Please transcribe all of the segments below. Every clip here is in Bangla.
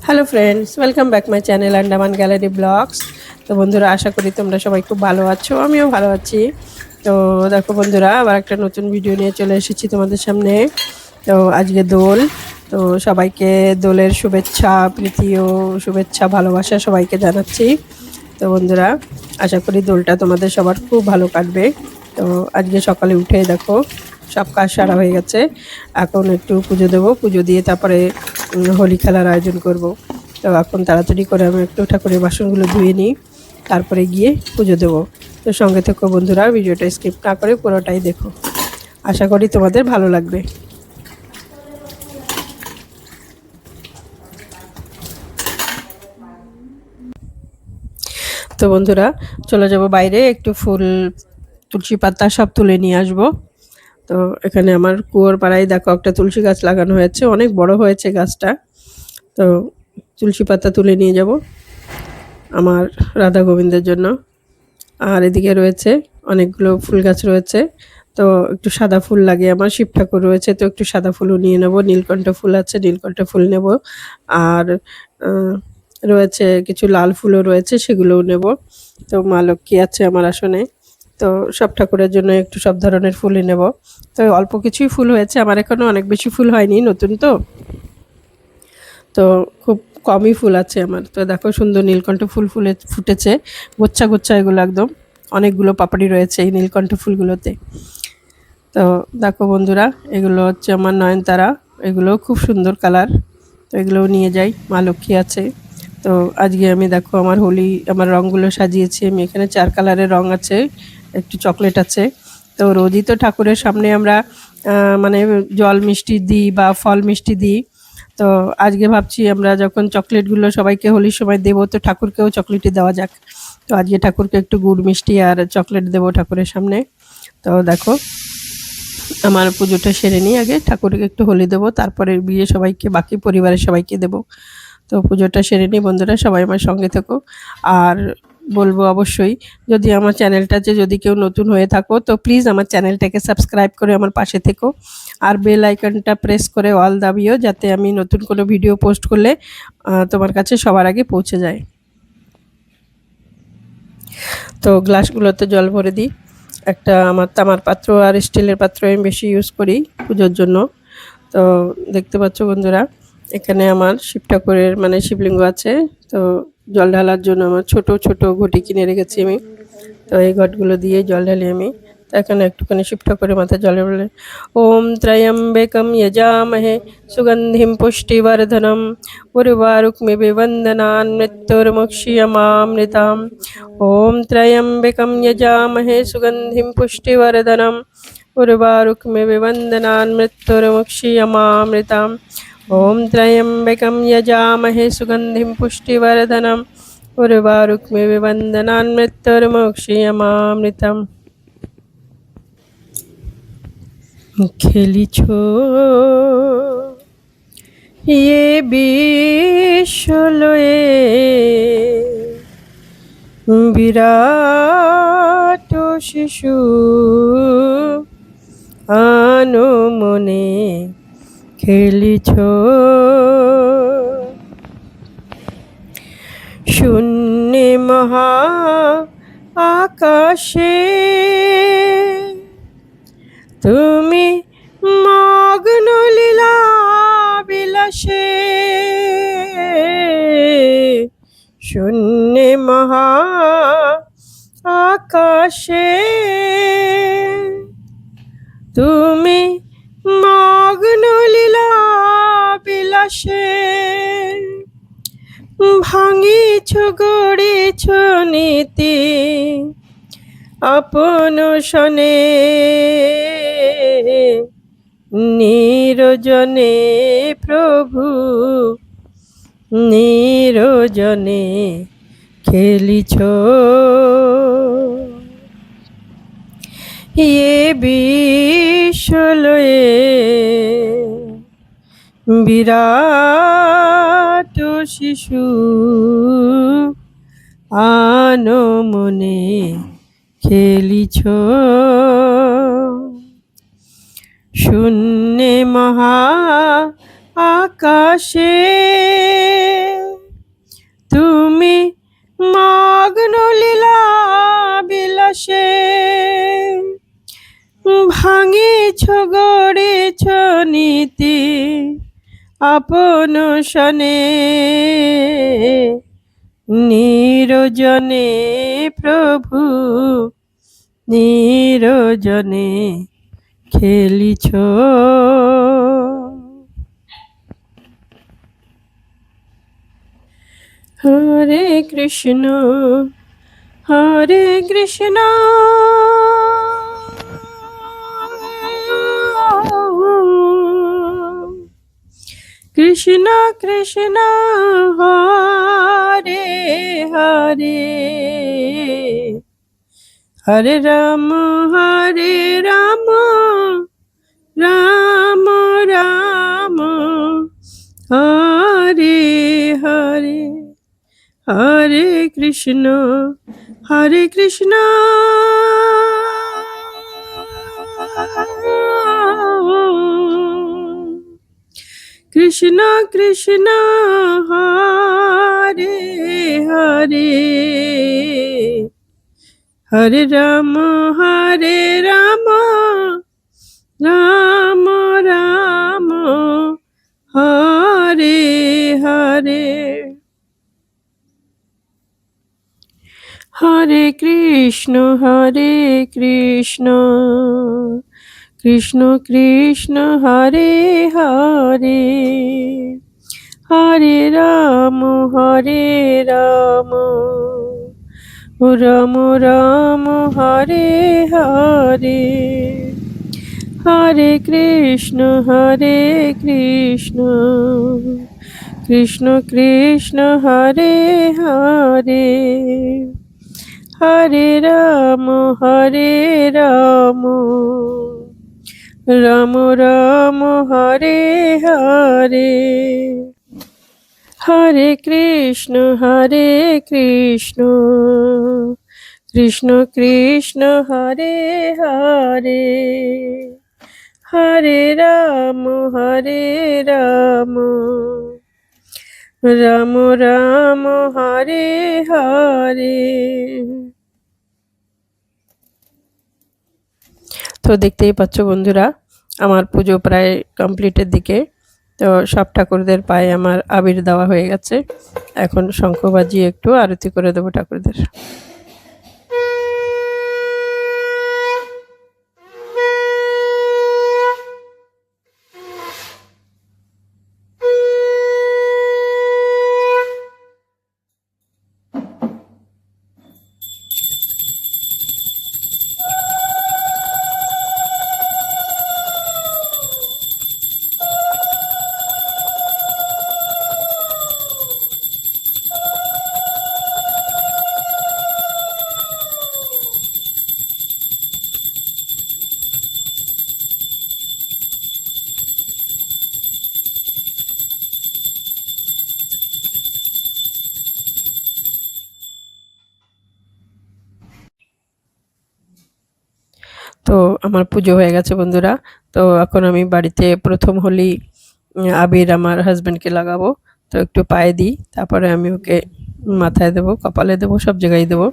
Hello friends, welcome back my channel Andaman gallery vlogs. তো বন্ধুরা, আশা করি তোমরা সবাই খুব ভালো আছো, আমিও ভালো আছি। তো দেখো বন্ধুরা, আবার একটা নতুন ভিডিও নিয়ে চলে এসেছি তোমাদের সামনে। তো আজকে দোল, তো সবাইকে দোলের শুভেচ্ছা, প্রীতি ও শুভেচ্ছা, ভালোবাসা সবাইকে জানাচ্ছি। তো বন্ধুরা, আশা করি দোলটা তোমাদের সবার খুব ভালো কাটবে। তো আজকে সকালে উঠে দেখো সব কাজ সারা হয়ে গেছে। এখন একটু পুজো দেবো, পুজো দিয়ে তারপরে হোলি খেলার আয়োজন করব। তো এখন তাড়াতাড়ি করে আমি একটু ঠাকুরের বাসনগুলো ধুয়ে নিই, তারপরে গিয়ে পুজো দেবো। তো সঙ্গে থেকো বন্ধুরা, ভিডিওটা স্কিপ না করে পুরোটাই দেখো, আশা করি তোমাদের ভালো লাগবে। তো বন্ধুরা, চলে যাব বাইরে, একটু ফুল, তুলসী পাতা সব তুলে নিয়ে আসবো। তো এখানে আমার কুয়োর পাড়ায় দেখো একটা তুলসী গাছ লাগানো হয়েছে, অনেক বড় হয়েছে গাছটা। তো তুলসী পাতা তুলে নিয়ে যাব আমার রাধা গোবিন্দের জন্য। আর এদিকে রয়েছে অনেকগুলো ফুল গাছ রয়েছে। তো একটু সাদা ফুল লাগে, আমার শিব ঠাকুর রয়েছে, তো একটু সাদা ফুলও নিয়ে নেব। নীলকণ্ঠ ফুল আছে, নীলকণ্ঠ ফুল নেব। আর রয়েছে কিছু লাল ফুলও রয়েছে, সেগুলোও নেব। তো মা লক্ষ্মী আছে আমার আসনে, তো সব ঠাকুরের জন্য একটু সব ধরনের ফুলই নেব। তো অল্প কিছুই ফুল হয়েছে আমার, এখনো অনেক বেশি ফুল হয়নি, নতুন তো। তো খুব কমই ফুল আছে আমার। তো দেখো সুন্দর নীলকণ্ঠ ফুল ফুটেছে, গোচ্ছা গোচ্ছা, এগুলো একদম অনেকগুলো পাপড়ি রয়েছে এই নীলকণ্ঠ ফুলগুলোতে। তো দেখো বন্ধুরা, এগুলো হচ্ছে আমার নয়নতারা, এগুলো খুব সুন্দর কালার। তো এগুলোও নিয়ে যাই, মা লক্ষ্মী আছে। তো আজকে আমি দেখো আমার রঙগুলো সাজিয়েছি আমি। এখানে 4 কালারের রঙ আছে, একটু চকলেট আছে। তো রোজই তো ঠাকুরের সামনে আমরা মানে জল মিষ্টি দিই বা ফল মিষ্টি দিই। তো আজকে ভাবছি আমরা যখন চকলেটগুলো সবাইকে হোলির সময় দেবো, তো ঠাকুরকেও চকলেটই দেওয়া যাক। তো আজকে ঠাকুরকে একটু গুড় মিষ্টি আর চকলেট দেবো ঠাকুরের সামনে। তো দেখো, আমার পুজোটা সেরে নিই, আগে ঠাকুরকে একটু হোলি দেবো, তারপরে বিয়ে সবাইকে, বাকি পরিবারের সবাইকে দেবো। তো পুজোটা সেরে নিই বন্ধুরা, সবাই আমার সঙ্গে থেকো। আর বলবো অবশ্যই, যদি আমার চ্যানেলটাতে যদি কেউ নতুন হয়ে থাকো, তো প্লিজ আমার চ্যানেলটাকে সাবস্ক্রাইব করে আমার পাশে থেকো। আর বেল আইকনটা প্রেস করে অল দাবিও, যাতে আমি নতুন কোনো ভিডিও পোস্ট করলে তোমার কাছে সবার আগে পৌঁছে যায়। তো গ্লাসগুলোতে জল ভরে দিই। একটা আমার তামার পাত্র আর স্টিলের পাত্র আমি বেশি ইউজ করি পুজোর জন্য। তো দেখতে পাচ্ছ বন্ধুরা, এখানে আমার শিব ঠাকুরের মানে শিবলিঙ্গ আছে। তো জল ঢালার জন্য আমার ছোট ছোট ঘটি কিনে রেখেছি আমি। তো এই ঘটগুলো দিয়ে জল ঢালি আমি। তো এখানে একটুখানি শিব ঠাকুরের মাথায় জলে বলে, ওম ত্রয়ম্বকম যজামহে সুগন্ধিম পুষ্টিবর্ধনম উর্বারুকমিব বন্দনান মৃত্যুর্मुक्षीयमामृताम्। ওম ত্রয়ম্বকম যজামহে সুগন্ধিম পুষ্টিবর্ধনম उर्वारुकमिव वन्दनान् मृत्युर्मुक्षीयमामृताम्। ॐ त्र्यम्बकं यजामहे सुगन्धिं पुष्टिवर्धनम् उर्वारुकमिव वन्दनान् मृत्युर्मुक्षीयमामृतम्। খেলিছ ये বিশ্বলয়ে বিরাট শিশু আনো মনে খেলিছ, শূন্যে মহা আকাশে তুমি মগ্ন লীলা বিলাসে, শূন্যে মহা আকাশে তুমি মগ্ন লীলা বিলাসে, ভাঙিছ গড়িছ নীতি আপন শনে, নিরজনে প্রভু নিরজনে খেলিছ, ये বিশ্বলয়ে বিরাট শিশু আনো মনে খেলিছ, শূন্যে মহা আকাশে গড়েছ নীতি আপন শনে, নিরজনে প্রভু নিরজনে খেলিছ। হরে কৃষ্ণ হরে কৃষ্ণ কৃষ্ণ কৃষ্ণ হরে হরে, হরে রাম রাম রাম হরে হরে, হরে কৃষ্ণ কৃষ্ণ কৃষ্ণ হরে হরে, হরে রাম রাম রাম হরে হরে, হরে কৃষ্ণ কৃষ্ণ কৃষ্ণ হরে হরে, হরে রাম রাম রাম হরে হরে, হরে কৃষ্ণ কৃষ্ণ কৃষ্ণ হরে হরে, হরে রাম রাম রাম হরে হরে, হরে কৃষ্ণ কৃষ্ণ কৃষ্ণ হরে হরে, হরে রাম রাম রাম হরে হরে। তো দেখতেই পাচ্ছ বন্ধুরা, আমার পুজো প্রায় কমপ্লিটের দিকে। তো সব ঠাকুরদের পায়ে আমার আবির দেওয়া হয়ে গেছে। এখন শঙ্খ বাজিয়ে একটু আরতি করে দেবো ঠাকুরদের। তো আমার পুজো হয়ে গেছে বন্ধুরা। তো এখন আমি বাড়িতে প্রথম হোলি আবির আমার হাজব্যান্ডকে লাগাবো। তো একটু পায়ে দিই, তারপরে আমি ওকে মাথায় দেবো, কপালে দেবো, সব জায়গায় দেবো।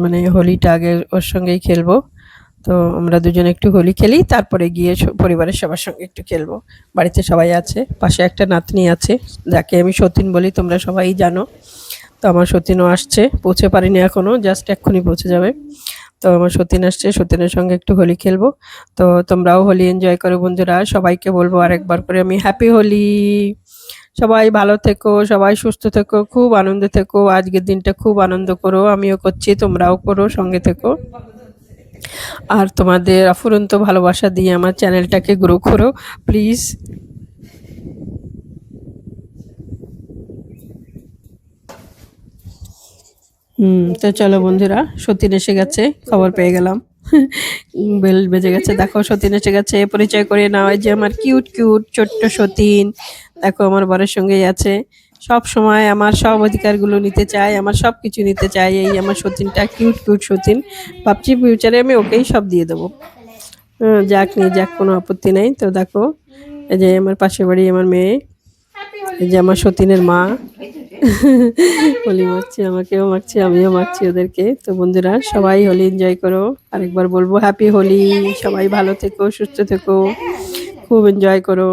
মানে হোলিটা আগে ওর সঙ্গেই খেলবো। তো আমরা দুজনে একটু হোলি খেলি, তারপরে গিয়ে পরিবারের সবার সঙ্গে একটু খেলবো। বাড়িতে সবাই আছে, পাশে একটা নাতনি আছে যাকে আমি সতীন বলি, তোমরা সবাই জানো। তো আমার সতীনও আসছে, পৌঁছে পারিনি এখনো, জাস্ট এক্ষুনি পৌঁছে যাবে। তো আমার সতীন আসছে, সতীনের সঙ্গে একটু হোলি খেলবো। তো তোমরাও হোলি এনজয় করো বন্ধুরা। সবাইকে বলবো আরেকবার করে আমি হ্যাপি হোলি। সবাই ভালো থেকো, সবাই সুস্থ থেকো, খুব আনন্দে থেকো। আজকের দিনটা খুব আনন্দ করো, আমিও করছি, তোমরাও করো, সঙ্গে থেকো। আর তোমাদের অফুরন্ত ভালোবাসা দিয়ে আমার চ্যানেলটাকে গ্রো করো প্লিজ। তো চলো বন্ধুরা, সতীন এসে গেছে, খবর পেয়ে গেলাম। বেল বেজে গেছে, দেখো সতীন এসে গেছে, পরিচয় করে নাও। এই যে আমার কিউট ছোট্ট সতীন, দেখো আমার বরের সঙ্গেই আছে। সব সময় আমার সব অধিকারগুলো নিতে চায়, আমার সব কিছু নিতে চায়। এই আমার সতীনটা কিউট সতীন, ভাবছি ফিউচারে আমি ওকেই সব দিয়ে দেবো। যাক নিয়ে যাক, কোনো আপত্তি নেই। তো দেখো, এই যে আমার পাশের বাড়ি আমার মেয়ে, এই যে আমার সতীনের মা। হোলি মাখছে, আমাকেও মাখছে, আমিও মাখছি ওদেরকে। তো বন্ধুরা সবাই হোলি এনজয় করো। আরেকবার বলবো হ্যাপি হোলি। সবাই ভালো থেকো, সুস্থ থেকো, খুব এনজয় করো।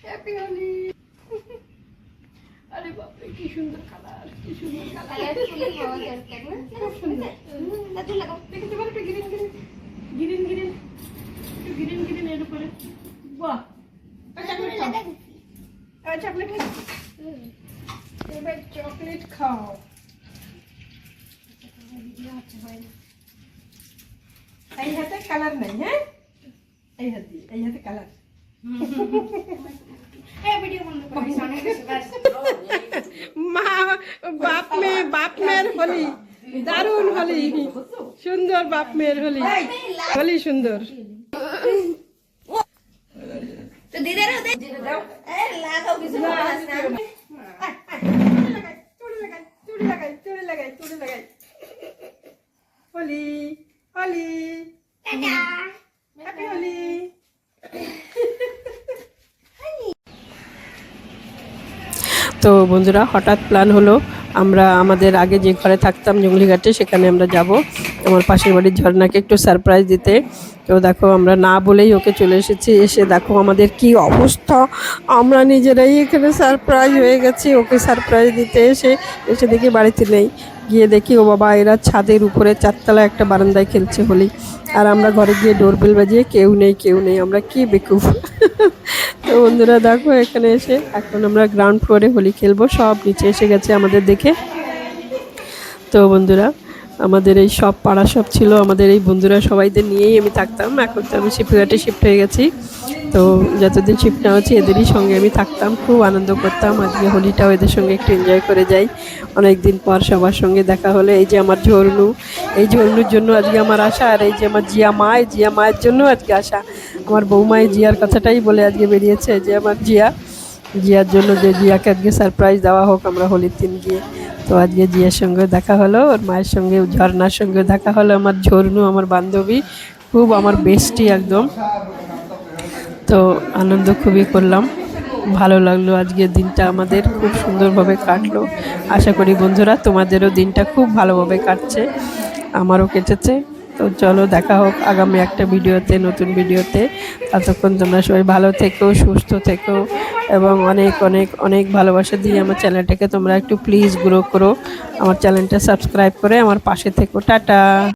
হ্যাপি হোলি। আরে বাপরে কি সুন্দর কালার, কি সুন্দর কালার। খুব সুন্দর। দেখতে পারো একটু গ্রিন গ্রিন গ্রিন গ্রিন একটু গ্রিন গ্রিন এর উপরে। বাহ, চকলেট খাও, চকলেট খাও, এবার চকলেট খাও। এই হাতে কালার নাই, হ্যাঁ এই হাতে কালার। মা বাপ মেয়ের হোলি, দারুণ হোলি, সুন্দর বাপ মেয়ের হোলি, হোলি সুন্দর। হোলি হোলি হ্যাপি হোলি। তো বন্ধুরা হঠাৎ প্ল্যান হলো আমরা আমাদের আগে যে ঘরে থাকতাম জঙ্গলিঘাটে সেখানে আমরা যাব আমার পাশের বাড়ির ঝর্ণাকে একটু সারপ্রাইজ দিতে। তো দেখো আমরা না বলেই ওকে চলে এসেছি, এসে দেখো আমাদের কি অবস্থা, আমরা নিজেরাই এখানে সারপ্রাইজ হয়ে গেছি ওকে সারপ্রাইজ দিতে। এসে দেখি বাড়িতে নেই, গিয়ে দেখি ও বাবা এরা ছাদের উপরে চারতলা একটা বারান্দায় খেলছে হোলি, আর আমরা ঘরে গিয়ে ডোরবেল বাজিয়ে কেউ নেই, আমরা কি বেকুফ। তো বন্ধুরা দেখো এখানে এসে এখন আমরা গ্রাউন্ড ফ্লোরে হোলি খেলবো, সব নিচে এসে গেছে আমাদের দেখে। তো বন্ধুরা আমাদের এই সব পাড়া সব ছিল, আমাদের এই বন্ধুরা সবাইদের নিয়েই আমি থাকতাম। এখন তো আমি শিবঘাটে শিফট হয়ে গেছি, তো যতদিন শিফট না হচ্ছে এদেরই সঙ্গে আমি থাকতাম, খুব আনন্দ করতাম। আজকে হোলিটাও এদের সঙ্গে একটু এনজয় করে যাই, অনেক দিন পর সবার সঙ্গে দেখা হলে। এই যে আমার ঝর্ণু, এই ঝর্ণুর জন্য আজকে আমার আশা, আর এই যে আমার জিয়া মায়ের জন্য আজকে আশা। আমার বৌমায় জিয়ার কথাটাই বলে আজকে বেরিয়েছে যে আমার জিয়ার জন্য যে জিয়াকে আজকে সারপ্রাইজ দেওয়া হোক আমরা হোলির দিন গিয়ে। তো আজকে জিয়ার সঙ্গে দেখা হলো, ওর মায়ের সঙ্গে ঝর্ণার সঙ্গে দেখা হলো। আমার ঝর্ণু আমার বান্ধবী, খুব আমার বেস্টি একদম। তো আনন্দ খুবই করলাম, ভালো লাগলো। আজকের দিনটা আমাদের খুব সুন্দরভাবে কাটলো। আশা করি বন্ধুরা তোমাদেরও দিনটা খুব ভালোভাবে কাটছে, আমারও কেটেছে। তো চলো দেখা হোক আগামী একটা ভিডিওতে, নতুন ভিডিওতে। ততক্ষণ তোমরা সবাই ভালো থেকো, সুস্থ থেকো, এবং অনেক অনেক অনেক ভালোবাসা দিয়ে আমার চ্যানেলটাকে তোমরা একটু প্লিজ গ্রো করো। আমার চ্যানেলটা সাবস্ক্রাইব করে আমার পাশে থেকো। টাটা।